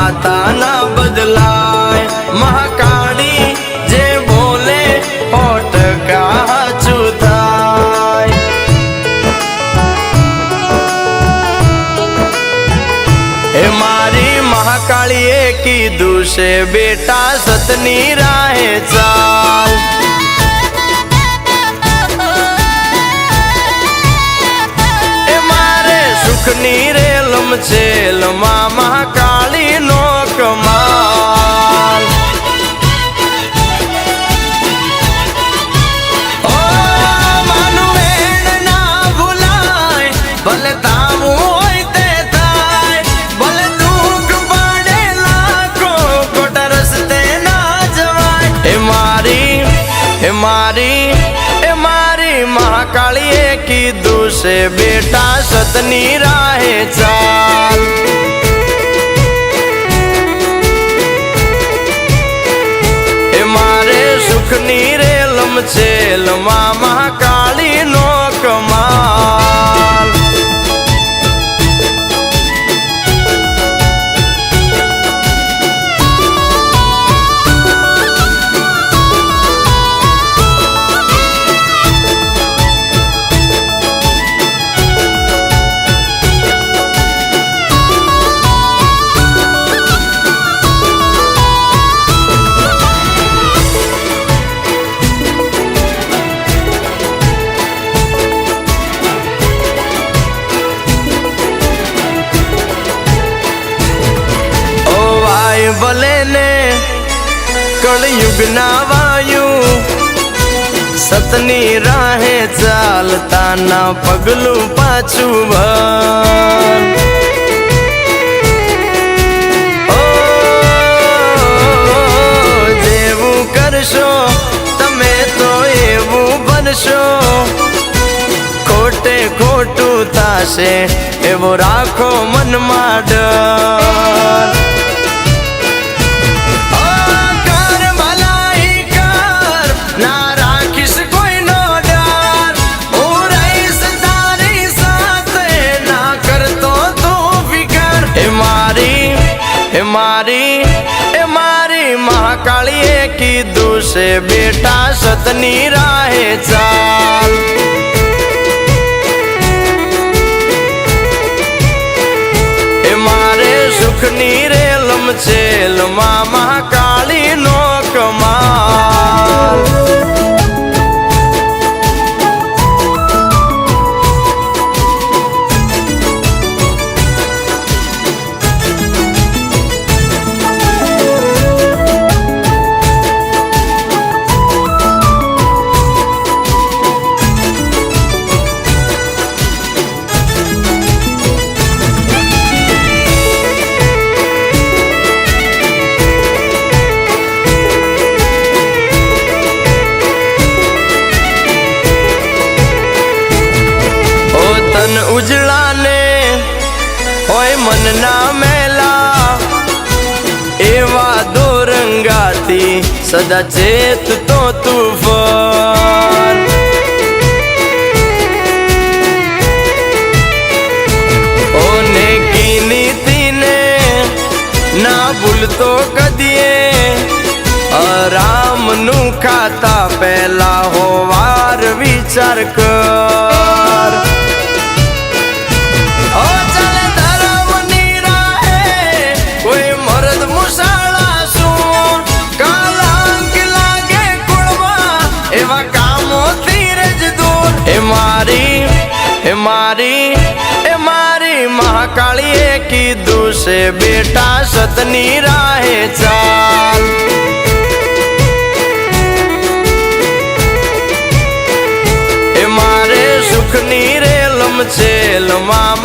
माता ना बदलाय महाकाली जे बोले होठ का चुथाय हे मारी महाकालीए कीधु से बेटा सतनी राहे चाल हे मारे सुखनी रेलम छेल मां महाकाली नो कमाल ओ मानु वेण ना भुलाय भले तामू होय ते थाय भले दुख पड़े लाखो खोटा रस्ते ना जवाय हे मारी महाकालीए कीधु से बेटा सतनी राहे चाल हे मारे सुखनी रेलम छेल मां महाकाली नो कमाल भले ने कलयुग ना वायु सतनी राहे चालता ना पगलू पाछू भर ओ जेवू करशो तमे तो एवू बनशो खोटे खोटू थाशे एवो राखो मन मां डर मारी महाकालीए कीधु से बेटा सतनी राहे चाल मारे सुखनी रेलम छेल मां महाकाली नो कमाल उजला ने होय मन ना मेला एवा दो रंगाती सदा चेत तो तूफान ओने की नीति ने ना भूलतो कदिए आराम नु खाता पहला हो वार विचार कर मारी महाकालीए कीधु से बेटा सतनी राहे चाल मारे सुखनी रेलम छेल मां